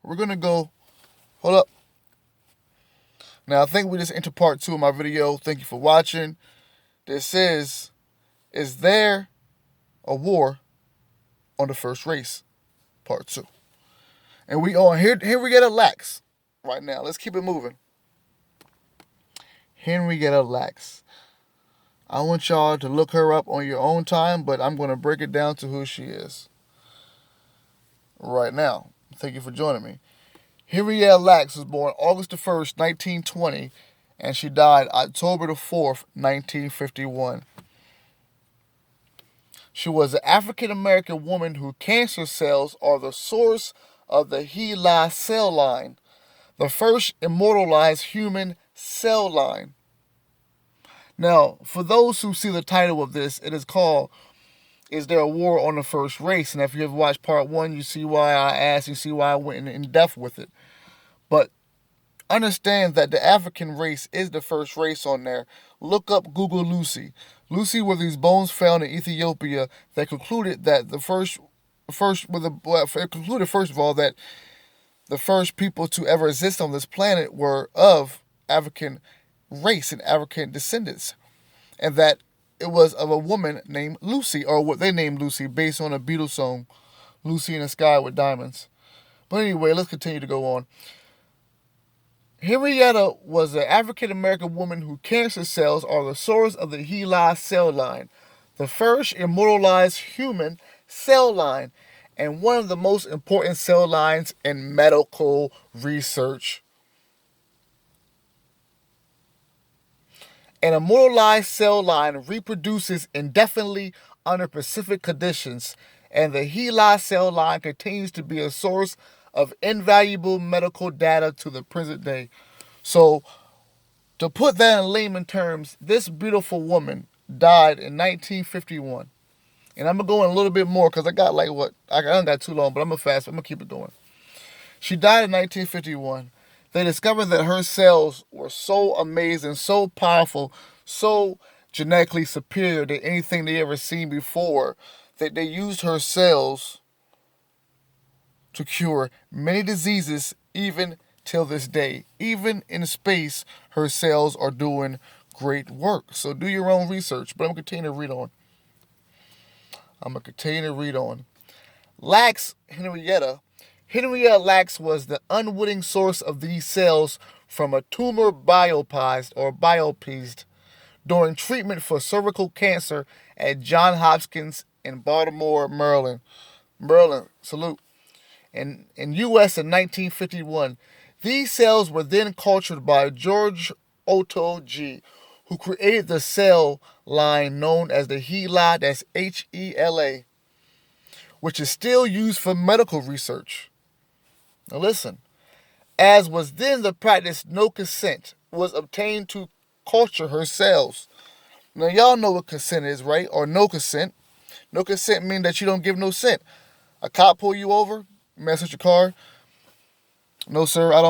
We're going to go, hold up. Now, I think we just entered part 2 of my video. Thank you for watching. This is there a war on the first race? Part 2. And we on Henrietta Lacks right now. Let's keep it moving. Henrietta Lacks. I want y'all to look her up on your own time, but I'm going to break it down to who she is right now. Thank you for joining me. Henrietta Lacks was born August the 1st, 1920, and she died October the 4th, 1951. She was an African-American woman whose cancer cells are the source of the HeLa cell line, the first immortalized human cell line. Now, for those who see the title of this, it is called Is There a War on the First Race? And if you have watched part 1, you see why I asked, you see why I went in depth with it. But understand that the African race is the first race on there. Look up Google Lucy. Lucy were these bones found in Ethiopia that concluded that it concluded first of all that the first people to ever exist on this planet were of African race and African descendants, and that it was of a woman named Lucy, or what they named Lucy based on a Beatles song, Lucy in the Sky with Diamonds. But anyway, let's continue to go on. Henrietta was an African-American woman whose cancer cells are the source of the HeLa cell line, the first immortalized human cell line, and one of the most important cell lines in medical research. An immortalized cell line reproduces indefinitely under specific conditions, and the HeLa cell line continues to be a source of invaluable medical data to the present day. So, to put that in layman terms, this beautiful woman died in 1951. And I'm going to go in a little bit more because I don't got too long, but I'm going to keep it going. She died in 1951. They discovered that her cells were so amazing, so powerful, so genetically superior to anything they ever seen before, that they used her cells to cure many diseases even till this day. Even in space, her cells are doing great work. So do your own research, but I'm going to continue to read on. Lacks Henrietta Lacks was the unwitting source of these cells from a tumor biopsied during treatment for cervical cancer at Johns Hopkins in Baltimore, Maryland. Salute. In U.S. in 1951. These cells were then cultured by George Otto G., who created the cell line known as the HeLa, that's HeLa, which is still used for medical research. Now listen, as was then the practice, no consent was obtained to culture her cells. Now y'all know what consent is, right? Or no consent. No consent means that you don't give no cent. A cop pull you over, mess with your car. No, sir, I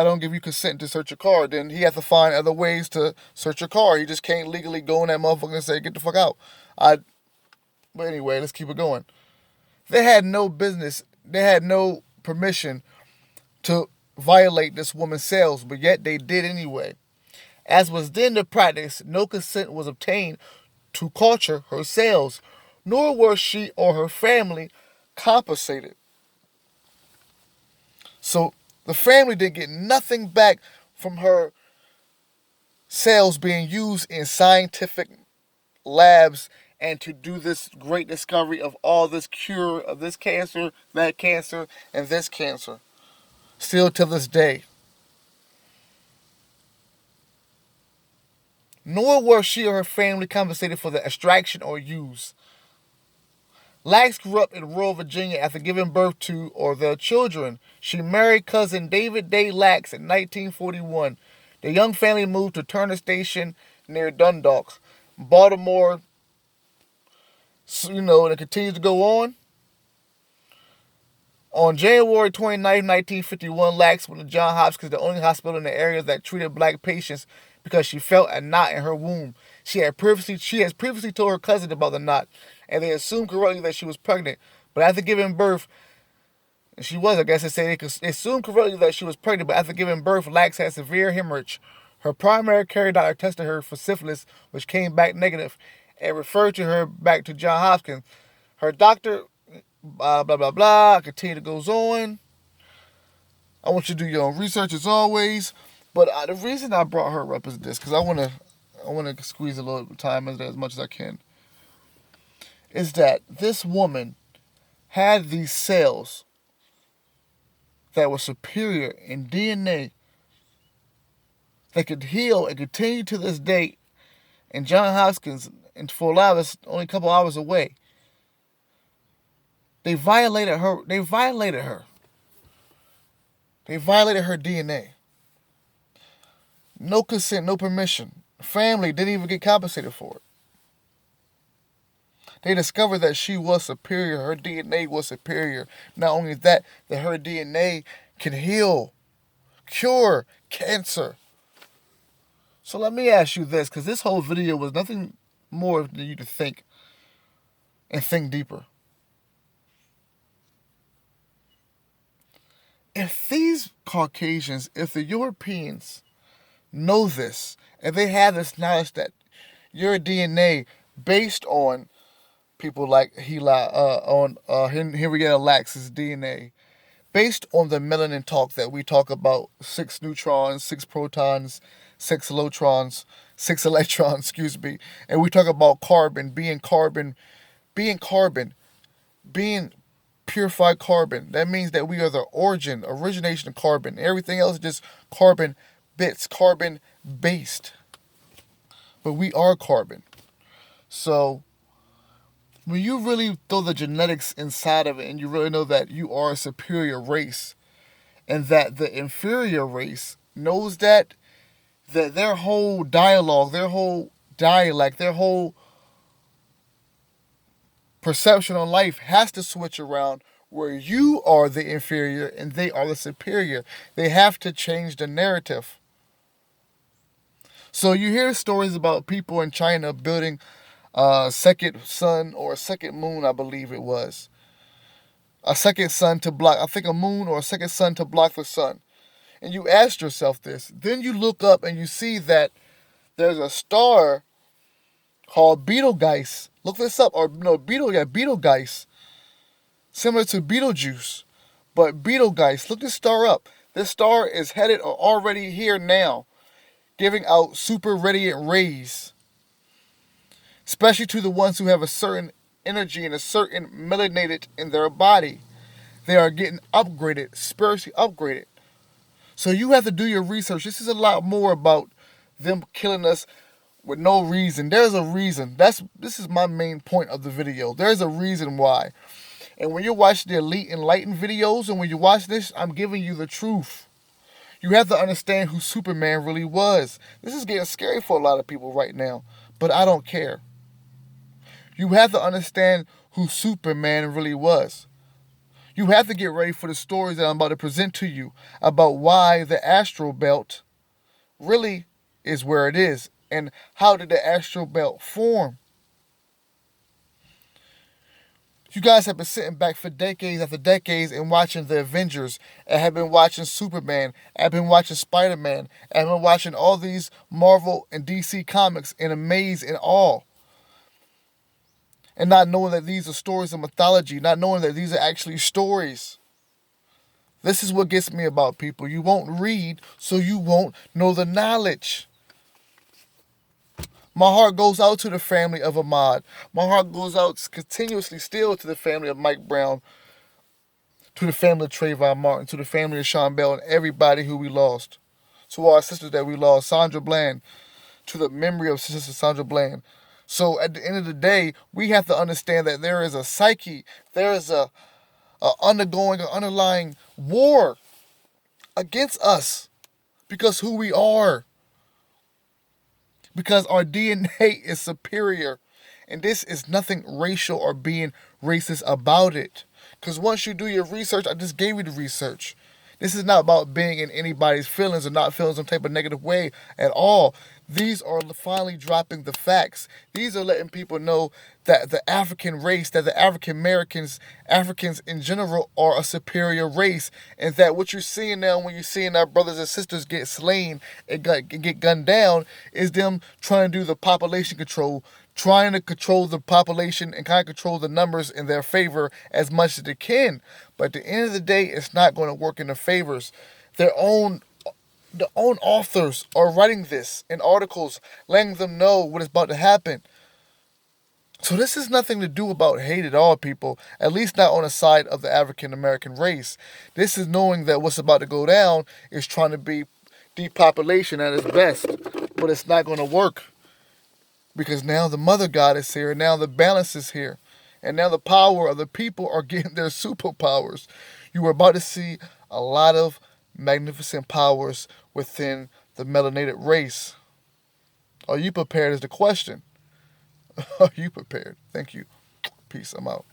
don't give you consent to search your car. Then he has to find other ways to search your car. He just can't legally go in that motherfucker and say, get the fuck out. But anyway, let's keep it going. They had no permission to violate this woman's cells, but yet they did anyway. As was then the practice, no consent was obtained to culture her cells, nor were she or her family compensated. So the family didn't get nothing back from her cells being used in scientific labs and to do this great discovery of all this cure of this cancer, that cancer, and this cancer. Still to this day. Nor were she or her family compensated for the extraction or use. Lacks grew up in rural Virginia after giving birth to their children. She married cousin David Day Lacks in 1941. The young family moved to Turner Station near Dundalk, Baltimore. So, and it continues to go on. On January 29, 1951, Lacks went to Johns Hopkins, the only hospital in the area that treated black patients, because she felt a knot in her womb. She has previously told her cousin about the knot, and they assumed correctly that she was pregnant. But after giving birth, And she was, I guess they say, they assumed correctly that she was pregnant, but after giving birth, Lax had severe hemorrhage. Her primary care doctor tested her for syphilis, which came back negative, and referred to her back to John Hopkins. Her doctor, blah, blah, blah, continue to goes on. I want you to do your own research as always. But the reason I brought her up is this, because I want to squeeze a little time into that as much as I can. Is that this woman had these cells that were superior in DNA that could heal and continue to this day. And John Hopkins, and for a lot of us, only a couple hours away. They violated her. They violated her. They violated her DNA. No consent, no permission. Family didn't even get compensated for it. They discovered that she was superior. Her DNA was superior. Not only that her DNA can heal, cure cancer. So let me ask you this, because this whole video was nothing more than you to think and think deeper. If these Caucasians, if the Europeans know this, and they have this knowledge that your DNA based on people like Henrietta Lax's DNA, based on the melanin talk that we talk about, 6 neutrons, 6 protons, 6 electrons, 6 electrons, excuse me, and we talk about being purified carbon. That means that we are the origination of carbon. Everything else is just carbon bits, carbon based. But we are carbon. So when you really throw the genetics inside of it and you really know that you are a superior race and that the inferior race knows that their whole dialogue, their whole dialect, their whole perception on life has to switch around where you are the inferior and they are the superior. They have to change the narrative. So you hear stories about people in China building a second sun or a second moon, I believe it was. A second sun to block, I think a moon or a second sun to block the sun. And you ask yourself this. Then you look up and you see that there's a star called Betelgeuse. Look this up. Or no, Betelgeuse. Similar to Beetlejuice. But Betelgeuse. Look this star up. This star is headed or already here now, giving out super radiant rays. Especially to the ones who have a certain energy and a certain melanated in their body. They are getting upgraded, spiritually upgraded. So you have to do your research. This is a lot more about them killing us with no reason. There's a reason. This is my main point of the video. There's a reason why. And when you watch the Elite Enlightened videos, and when you watch this, I'm giving you the truth. You have to understand who Superman really was. This is getting scary for a lot of people right now, but I don't care. You have to understand who Superman really was. You have to get ready for the stories that I'm about to present to you about why the astral belt really is where it is and how did the astral belt form. You guys have been sitting back for decades after decades and watching the Avengers and have been watching Superman, have been watching Spider-Man, and have been watching all these Marvel and DC comics in amaze and awe. And not knowing that these are stories of mythology, not knowing that these are actually stories. This is what gets me about people. You won't read, so you won't know the knowledge. My heart goes out to the family of Ahmad. My heart goes out continuously still to the family of Mike Brown, to the family of Trayvon Martin, to the family of Sean Bell, and everybody who we lost. To our sisters that we lost, Sandra Bland, to the memory of Sister Sandra Bland. So at the end of the day, we have to understand that there is a psyche, there is a underlying war against us because who we are. Because our DNA is superior. And this is nothing racial or being racist about it. Because once you do your research, I just gave you the research. This is not about being in anybody's feelings or not feeling some type of negative way at all. These are finally dropping the facts. These are letting people know that the African race, that the African Americans, Africans in general, are a superior race, and that what you're seeing now when you're seeing our brothers and sisters get slain and get gunned down is them trying to do the population control, trying to control the population and kind of control the numbers in their favor as much as they can. But at the end of the day, it's not going to work in their favors. Their own authors are writing this in articles, letting them know what is about to happen. So this has nothing to do about hate at all, people. At least not on the side of the African American race. This is knowing that what's about to go down is trying to be depopulation at its best. But it's not going to work. Because now the mother god is here, and now the balance is here. And now the power of the people are getting their superpowers. You are about to see a lot of magnificent powers within the melanated race. Are you prepared is the question. Are you prepared? Thank you. Peace. I'm out.